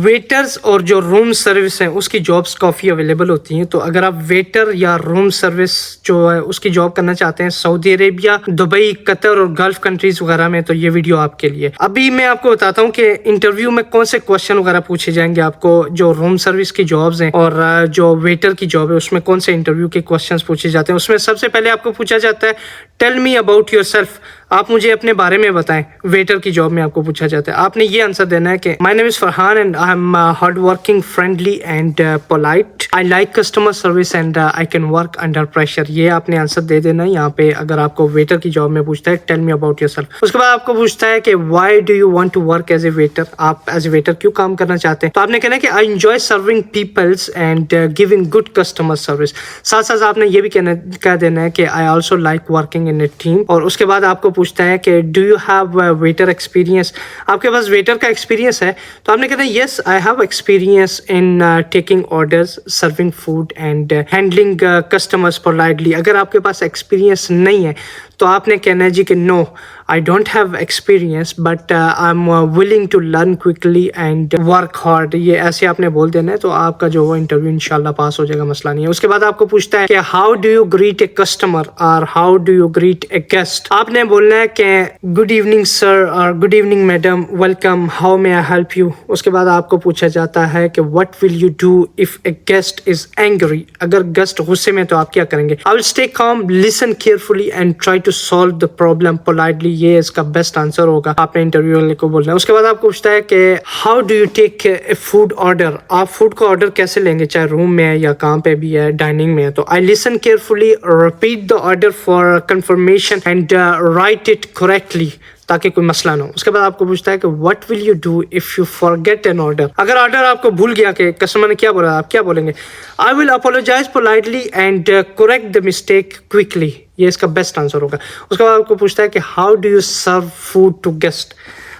ویٹرز اور جو room service ہیں اس کی جابس کافی اویلیبل ہوتی ہیں. تو اگر آپ ویٹر یا روم سروس جو ہے اس کی جاب کرنا چاہتے ہیں سعودی عربیہ، دبئی، قطر اور گلف کنٹریز وغیرہ میں، تو یہ ویڈیو آپ کے لیے. ابھی میں آپ کو بتاتا ہوں کہ انٹرویو میں کون سے کوشچن وغیرہ پوچھے جائیں گے آپ کو. جو روم سروس کی جابز ہیں اور جو ویٹر کی جاب ہے اس میں کون سے انٹرویو کے کوشچنس پوچھے جاتے ہیں. اس میں سب سے پہلے آپ کو پوچھا جاتا ہے tell me about your self, آپ مجھے اپنے بارے میں بتائیں. ویٹر کی جاب میں آپ کو پوچھا جاتا ہے، آپ نے یہ آنسر دینا ہے کہ my name is Farhan and I am hard working, friendly and polite. I like customer service and I can work under pressure. یہ آپ نے آنسر دے دینا ہے یہاں پہ. اگر آپ کو ویٹر کی جاب میں پوچھتا ہے tell me about yourself. اس کے بعد آپ کو پوچھتا ہے کہ why do you want to work as a waiter, آپ ایز اے ویٹر کیوں کام کرنا چاہتے ہیں. تو آپ نے کہنا ہے کہ I enjoy serving peoples and giving good customer service. ساتھ ساتھ آپ نے یہ بھی کہہ دینا ہے کہ I also like working in a team. اور اس کے بعد آپ کو پوچھتا ہے کہ do you have waiter experience, آپ کے پاس ویٹر کا ایکسپیرینس ہے. تو آپ نے کہنا ہے yes I have experience in taking orders, serving food and handling customers politely. اگر آپ کے پاس ایکسپیرینس نہیں ہے تو آپ نے کہنا ہے جی کہ no I don't have experience but I am willing to learn quickly and work hard. یہ ایسے آپ نے بول دینا ہے تو آپ کا جو وہ انٹرویو انشاءاللہ پاس ہو جائے گا، مسئلہ نہیں ہے. اس کے بعد آپ کو پوچھتا ہے کہ how do you greet a customer اور how do you greet a guest. آپ نے بولنا ہے کہ گڈ ایوننگ سر اور good evening madam, welcome, how may I help you. اس کے بعد آپ کو پوچھا جاتا ہے کہ what will you do if a guest is angry, اگر گیسٹ غصے میں تو آپ کیا کریں گے. I will stay calm, listen carefully and try to solve the problem politely. یہ اس کا بیسٹ آنسر ہوگا، آپ نے انٹرویو والے کو بولنا ہے. اس کے بعد آپ کو پوچھتا ہے کہ how do you take a food order, آپ فوڈ کو آرڈر کیسے لیں گے، چاہے روم میں ہے یا کہاں پہ بھی ہے، ڈائننگ میں ہے. تو I listen carefully, repeat the order for confirmation and write it correctly تاکہ کوئی مسئلہ نہ ہو. اس کے بعد آپ کو پوچھتا ہے کہ what will you do if you forget an order, اگر آرڈر آپ کو بھول گیا کہ کسٹمر نے کیا بولا، آپ کیا بولیں گے. I will apologise politely and correct the mistake quickly. یہ اس کا بیسٹ آنسر ہوگا. اس کے بعد آپ کو پوچھتا ہے کہ how do you serve food to guest,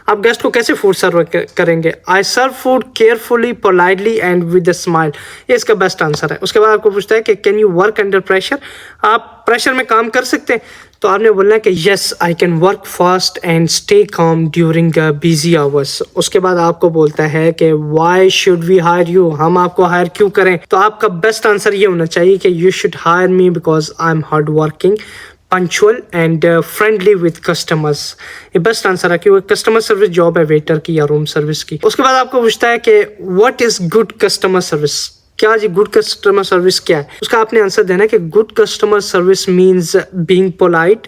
آپ گیسٹ کو کیسے فوڈ سرو کریں گے. I serve food carefully, politely and with a smile. یہ اس کا بیسٹ آنسر ہے. اس کے بعد آپ کو پوچھتا ہے کہ can you work under pressure, آپ پریشر میں کام کر سکتے ہیں. تو آپ نے بولنا ہے کہ yes I can work fast and stay calm during busy hours. اس کے بعد آپ کو بولتا ہے کہ why should we hire you, ہم آپ کو ہائر کیوں کریں. تو آپ کا بیسٹ آنسر یہ ہونا چاہیے کہ you should hire me because I am hard working, punctual and friendly with customers. یہ بیسٹ آنسر ہے کیونکہ کسٹمر سروس جاب ہے ویٹر کی یا روم سروس کی. اس کے بعد آپ کو پوچھتا ہے کہ what is good customer service, کیا جی گڈ کسٹمر سروس کیا ہے. اس کا آپ نے آنسر دینا ہے کہ good customer service means being polite,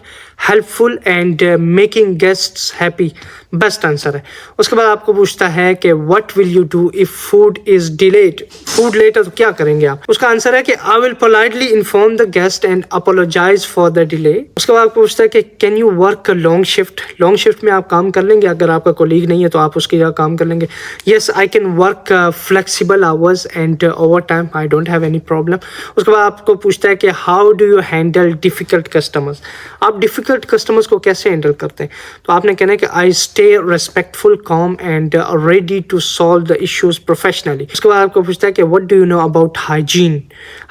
helpful and making guests happy. Best answer ہے. اس کے بعد آپ کو پوچھتا ہے کہ what will you do if food is delayed, food late ہے تو کیا کریں گے آپ. اس کا آنسر ہے کہ I will politely inform the guest and apologise for the delay. اس کے بعد آپ کو پوچھتا ہے کہ can you work long shift, long shift میں آپ کام کر لیں گے، اگر آپ کا کولیگ نہیں ہے تو آپ اس کی جگہ کام کر لیں گے. Yes I can work flexible hours and overtime, I don't have any problem. اس کے بعد آپ کو پوچھتا ہے کہ how do you handle difficult customers, آپ ڈیفیکلٹ کسٹمرز کو کیسے ہینڈل کرتے ہیں. تو آپ نے کہنا ہے کہ I stay respectful, calm and ready to solve the issues professionally. اس کے بعد آپ کو پوچھتا ہے کہ what do you know about hygiene,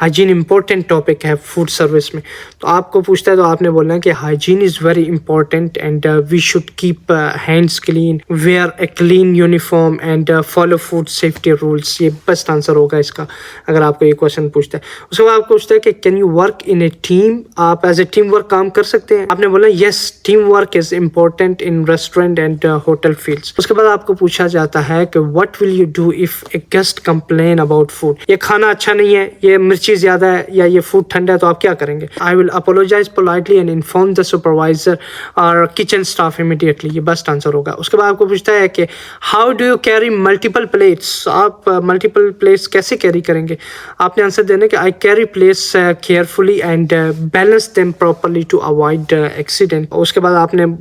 hygiene important topic ہے فوڈ سروس میں. تو آپ کو پوچھتا ہے تو آپ نے بولنا ہے کہ hygiene is very important and we should keep hands clean, wear a clean uniform and follow food safety rules. یہ بیسٹ آنسر ہوگا اس کا اگر آپ کو یہ کوشچن پوچھتا ہے. اس کے بعد آپ کو پوچھتا ہے کہ can you work in a team, آپ ایز اے ٹیم ورک کام کر سکتے ہیں. آپ نے بولا yes team work is important in restaurant and hotel fields. اس کے بعد آپ کو پوچھا جاتا ہے کہ what will you do if a guest complain about food, یہ کھانا اچھا نہیں ہے، یہ مرچی زیادہ ہے یا یہ فوڈ ٹھنڈا ہے تو آپ کیا کریں گے. I will apologise politely and inform the supervisor اور کچن اسٹاف امیڈیٹلی. یہ بیسٹ آنسر ہوگا. اس کے بعد آپ کو پوچھتا ہے کہ how do you carry multiple plates, آپ ملٹیپل پلیٹس کیسے کیری کریں گے. آپ نے آنسر دینا کہ I carry plates carefully and balance them properly to avoid accident. اس کے بعد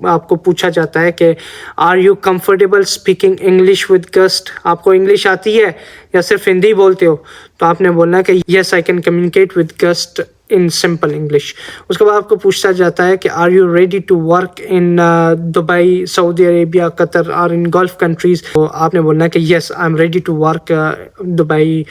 آپ کو پوچھا جاتا ہے کہ are you comfortable speaking English with guest, آپ کو انگلش آتی ہے یا صرف ہندی بولتے ہو. تو آپ نے بولنا ہے کہ yes I can communicate with guest in simple English. اس کے بعد آپ کو پوچھتا جاتا ہے کہ are you ready to work in Dubai, Saudi Arabia, Qatar اور ان گلف کنٹریز. تو آپ نے بولنا ہے کہ yes I am ready to work Dubai,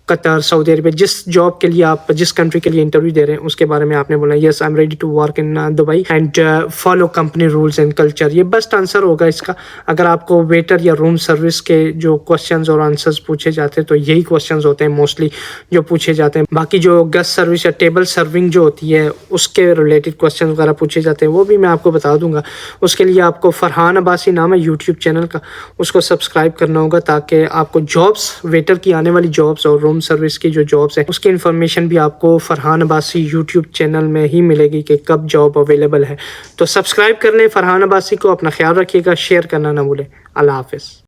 Qatar, Saudi Arabia, جس جاب کے لیے آپ جس کنٹری کے لیے انٹرویو دے رہے ہیں اس کے بارے میں آپ نے بولا yes I am ready to work in Dubai and follow company rules and culture. یہ بیسٹ آنسر ہوگا اس کا. اگر آپ کو ویٹر یا روم سروس کے جو کوشچنز اور آنسرز پوچھے جاتے ہیں تو یہی کوشچنز ہوتے ہیں موسٹلی جو پوچھے جاتے ہیں. باقی جو گیسٹ سروس یا ٹیبل سرونگ جو ہوتی ہے اس کے ریلیٹڈ کوشچنز وغیرہ پوچھے جاتے ہیں وہ بھی میں آپ کو بتا دوں گا. اس کے لیے آپ کو فرحان عباسی نام ہے یوٹیوب چینل کا، اس کو سبسکرائب کرنا ہوگا تاکہ آپ کو جابس ویٹر کی آنے والی جابس اور روم سروس کی جو جابس ہیں اس کی انفارمیشن بھی آپ کو فرحان عباسی یوٹیوب چینل میں ہی ملے گی کہ کب جاب اویلیبل ہے. تو سبسکرائب کر لیں فرحان عباسی کو. اپنا خیال رکھیے گا، شیئر کرنا نہ بھولیں. اللہ حافظ.